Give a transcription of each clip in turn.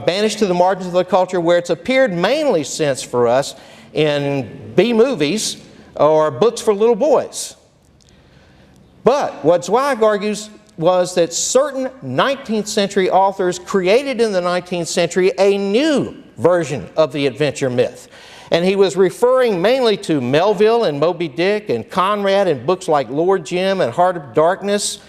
banished to the margins of the culture where it's appeared mainly since for us in B-movies or books for little boys. But what Zweig argues was that certain 19th century authors created in the 19th century a new version of the adventure myth. And he was referring mainly to Melville and Moby Dick and Conrad in books like Lord Jim and Heart of Darkness.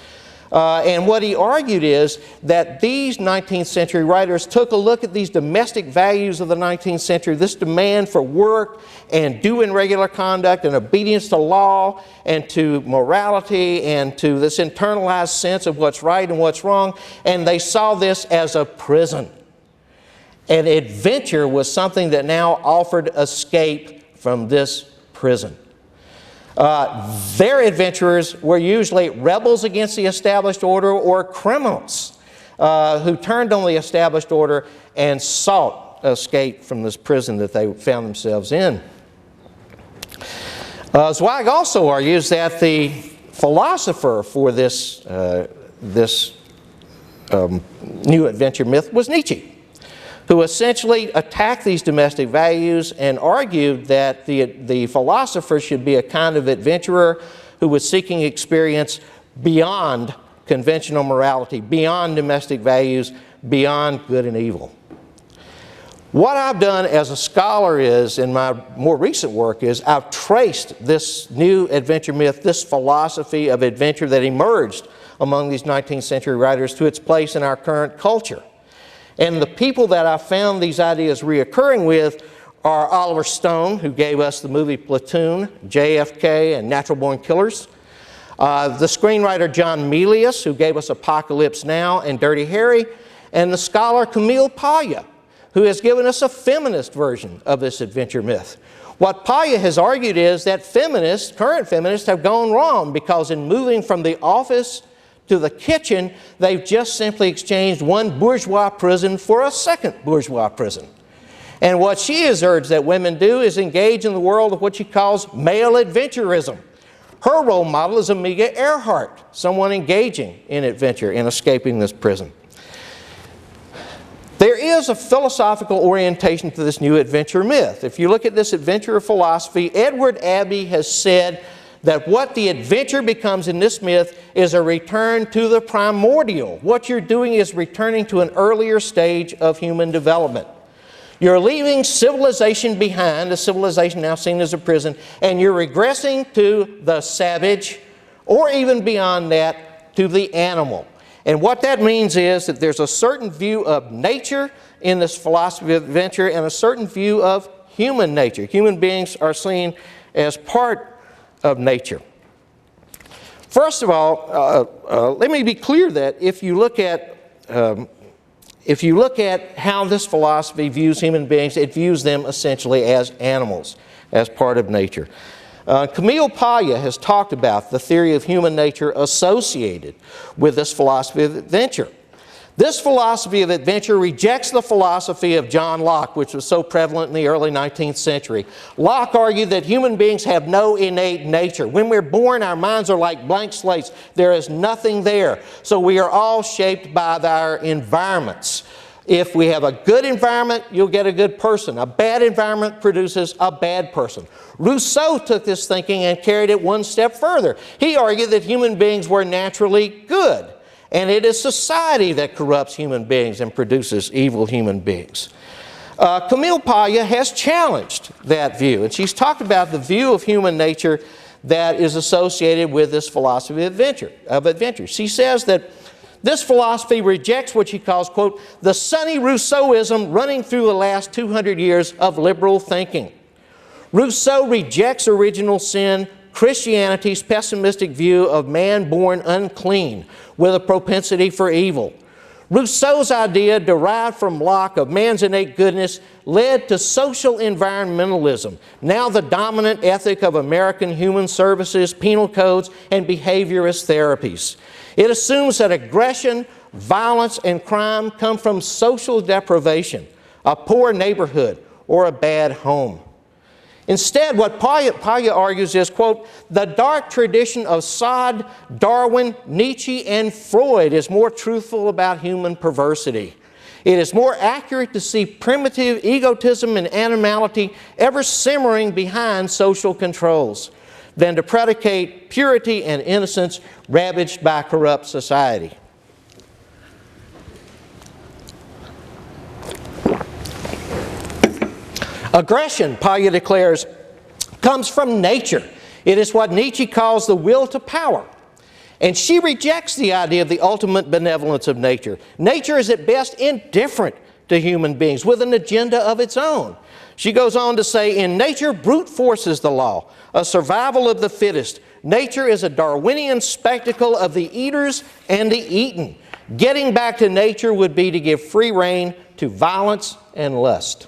And what he argued is that these 19th century writers took a look at these domestic values of the 19th century, this demand for work and doing regular conduct and obedience to law and to morality and to this internalized sense of what's right and what's wrong, and they saw this as a prison. And adventure was something that now offered escape from this prison. Their adventurers were usually rebels against the established order or criminals who turned on the established order and sought escape from this prison that they found themselves in. Zweig also argues that the philosopher for this new adventure myth was Nietzsche, who essentially attacked these domestic values and argued that the philosopher should be a kind of adventurer who was seeking experience beyond conventional morality, beyond domestic values, beyond good and evil. What I've done as a scholar is, in my more recent work, is I've traced this new adventure myth, this philosophy of adventure that emerged among these 19th century writers to its place in our current culture. And the people that I found these ideas reoccurring with are Oliver Stone, who gave us the movie Platoon, JFK, and Natural Born Killers. The screenwriter John Milius, who gave us Apocalypse Now and Dirty Harry. And the scholar Camille Paglia, who has given us a feminist version of this adventure myth. What Paglia has argued is that feminists, current feminists, have gone wrong because in moving from the office to the kitchen, they've just simply exchanged one bourgeois prison for a second bourgeois prison. And what she has urged that women do is engage in the world of what she calls male adventurism. Her role model is Amelia Earhart, someone engaging in adventure and escaping this prison. There is a philosophical orientation to this new adventure myth. If you look at this adventure philosophy, Edward Abbey has said that what the adventure becomes in this myth is a return to the primordial. What you're doing is returning to an earlier stage of human development. You're leaving civilization behind, a civilization now seen as a prison, and you're regressing to the savage, or even beyond that, to the animal. And what that means is that there's a certain view of nature in this philosophy of adventure and a certain view of human nature. Human beings are seen as part of nature. First of all, let me be clear that if you look at how this philosophy views human beings, it views them essentially as animals, as part of nature. Camille Paglia has talked about the theory of human nature associated with this philosophy of adventure. This philosophy of adventure rejects the philosophy of John Locke, which was so prevalent in the early 19th century. Locke argued that human beings have no innate nature. When we're born, our minds are like blank slates. There is nothing there. So we are all shaped by our environments. If we have a good environment, you'll get a good person. A bad environment produces a bad person. Rousseau took this thinking and carried it one step further. He argued that human beings were naturally good. And it is society that corrupts human beings and produces evil human beings. Camille Paglia has challenged that view, and she's talked about the view of human nature that is associated with this philosophy of adventure. She says that this philosophy rejects what she calls, quote, the sunny Rousseauism running through the last 200 years of liberal thinking. Rousseau rejects original sin, Christianity's pessimistic view of man born unclean with a propensity for evil. Rousseau's idea, derived from Locke, of man's innate goodness led to social environmentalism, now the dominant ethic of American human services, penal codes, and behaviorist therapies. It assumes that aggression, violence, and crime come from social deprivation, a poor neighborhood, or a bad home. Instead, what Paglia argues is, quote, the dark tradition of Sade, Darwin, Nietzsche, and Freud is more truthful about human perversity. It is more accurate to see primitive egotism and animality ever simmering behind social controls than to predicate purity and innocence ravaged by corrupt society. Aggression, Paglia declares, comes from nature. It is what Nietzsche calls the will to power. And she rejects the idea of the ultimate benevolence of nature. Nature is at best indifferent to human beings with an agenda of its own. She goes on to say, in nature, brute force is the law, a survival of the fittest. Nature is a Darwinian spectacle of the eaters and the eaten. Getting back to nature would be to give free rein to violence and lust.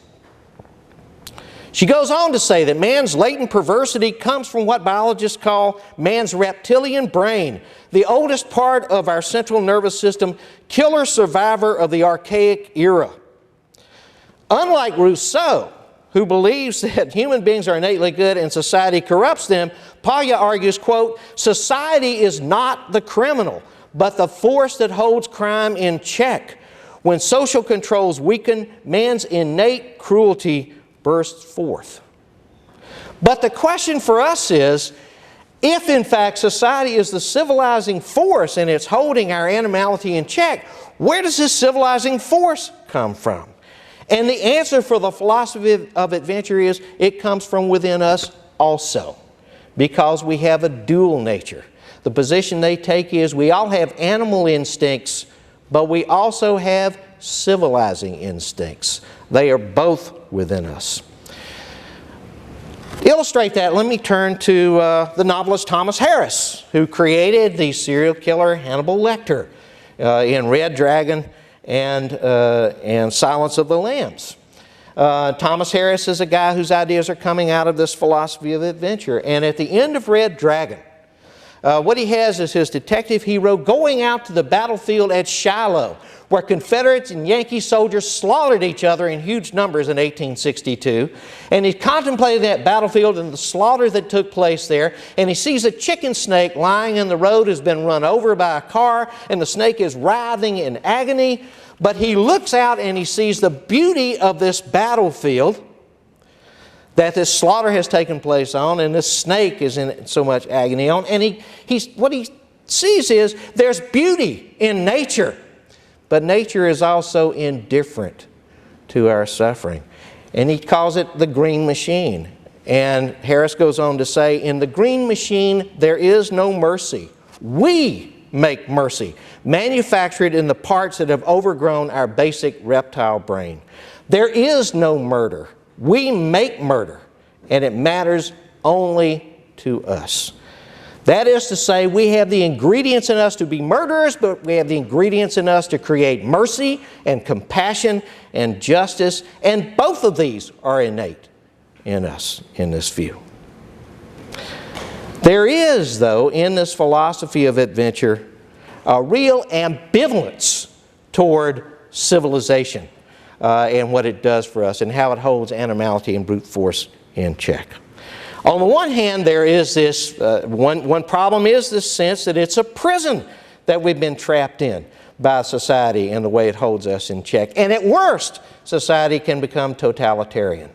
She goes on to say that man's latent perversity comes from what biologists call man's reptilian brain, the oldest part of our central nervous system, killer survivor of the archaic era. Unlike Rousseau, who believes that human beings are innately good and society corrupts them, Paglia argues, quote, society is not the criminal, but the force that holds crime in check. When social controls weaken, man's innate cruelty bursts forth. But the question for us is, if in fact society is the civilizing force and it's holding our animality in check, where does this civilizing force come from? And the answer for the philosophy of adventure is it comes from within us also, because we have a dual nature. The position they take is we all have animal instincts, but we also have civilizing instincts. They are both within us. To illustrate that, let me turn to the novelist Thomas Harris, who created the serial killer Hannibal Lecter in Red Dragon and Silence of the Lambs. Thomas Harris is a guy whose ideas are coming out of this philosophy of adventure. And at the end of Red Dragon, what he has is his detective hero going out to the battlefield at Shiloh, where Confederates and Yankee soldiers slaughtered each other in huge numbers in 1862. And he's contemplating that battlefield and the slaughter that took place there. And he sees a chicken snake lying in the road, has been run over by a car, and the snake is writhing in agony. But he looks out and he sees the beauty of this battlefield that this slaughter has taken place on, and this snake is in so much agony on. And what he sees is there's beauty in nature. But nature is also indifferent to our suffering. And he calls it the green machine. And Harris goes on to say, in the green machine, there is no mercy. We make mercy, manufactured in the parts that have overgrown our basic reptile brain. There is no murder. We make murder, and it matters only to us. That is to say, we have the ingredients in us to be murderers, but we have the ingredients in us to create mercy and compassion and justice, and both of these are innate in us in this view. There is, though, in this philosophy of adventure, a real ambivalence toward civilization and what it does for us and how it holds animality and brute force in check. On the one hand, there is this, one problem is this sense that it's a prison that we've been trapped in by society and the way it holds us in check. And at worst, society can become totalitarian.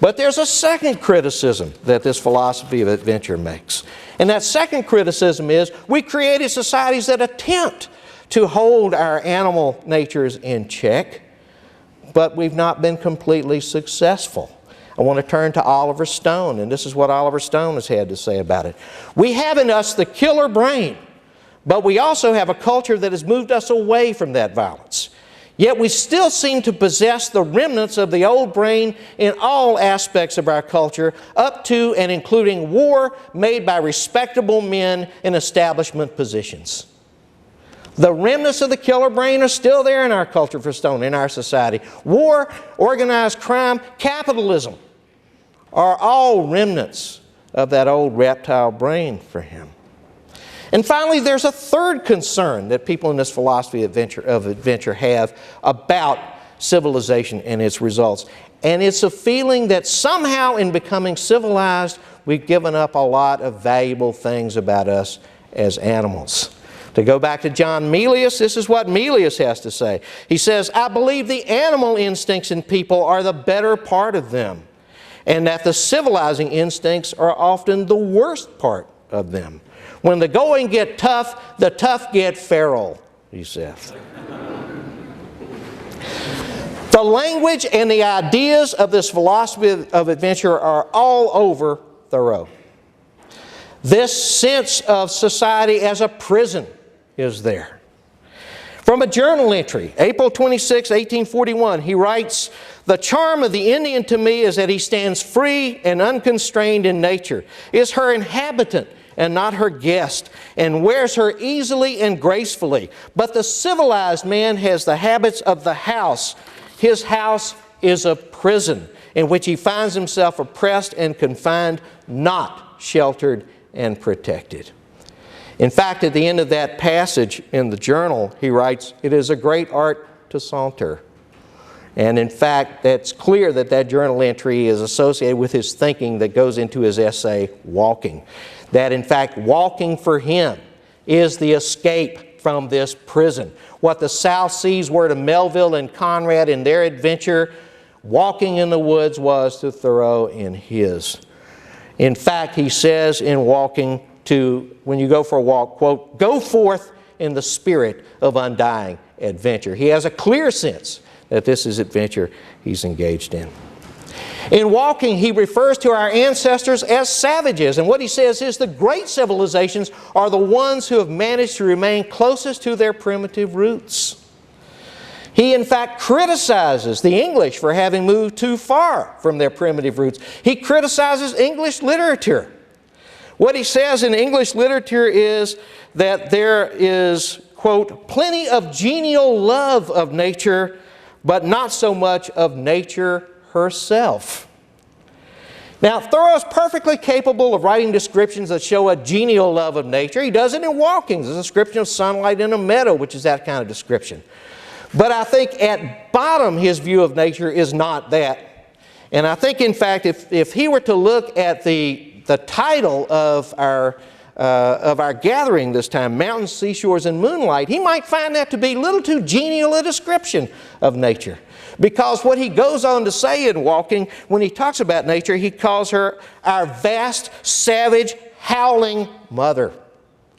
But there's a second criticism that this philosophy of adventure makes. And that second criticism is we created societies that attempt to hold our animal natures in check, but we've not been completely successful. I want to turn to Oliver Stone, and this is what Oliver Stone has had to say about it. We have in us the killer brain, but we also have a culture that has moved us away from that violence. Yet we still seem to possess the remnants of the old brain in all aspects of our culture, up to and including war made by respectable men in establishment positions. The remnants of the killer brain are still there in our culture for Stone, in our society. War, organized crime, capitalism are all remnants of that old reptile brain for him. And finally, there's a third concern that people in this philosophy of adventure have about civilization and its results. And it's a feeling that somehow in becoming civilized, we've given up a lot of valuable things about us as animals. To go back to John Melius, this is what Melius has to say. He says, I believe the animal instincts in people are the better part of them, and that the civilizing instincts are often the worst part of them. When the going get tough, the tough get feral, he says. The language and the ideas of this philosophy of adventure are all over Thoreau. This sense of society as a prison is there. From a journal entry, April 26, 1841, he writes, the charm of the Indian to me is that he stands free and unconstrained in nature, is her inhabitant and not her guest, and wears her easily and gracefully. But the civilized man has the habits of the house. His house is a prison in which he finds himself oppressed and confined, not sheltered and protected. In fact, at the end of that passage in the journal, he writes, it is a great art to saunter. And in fact, that's clear that that journal entry is associated with his thinking that goes into his essay, Walking. That in fact, walking for him is the escape from this prison. What the South Seas were to Melville and Conrad in their adventure, walking in the woods was to Thoreau in his. In fact, he says in Walking, when you go for a walk, quote, go forth in the spirit of undying adventure. He has a clear sense that this is adventure he's engaged in. In Walking, he refers to our ancestors as savages, and what he says is the great civilizations are the ones who have managed to remain closest to their primitive roots. He, in fact, criticizes the English for having moved too far from their primitive roots. He criticizes English literature. What he says in English literature is that there is, quote, plenty of genial love of nature, but not so much of nature herself. Now, Thoreau is perfectly capable of writing descriptions that show a genial love of nature. He does it in Walking. There's a description of sunlight in a meadow, which is that kind of description. But I think at bottom his view of nature is not that. And I think, in fact, if he were to look at the title of our gathering this time, Mountains, Seashores, and Moonlight, he might find that to be a little too genial a description of nature. Because what he goes on to say in Walking, when he talks about nature, he calls her our vast, savage, howling mother.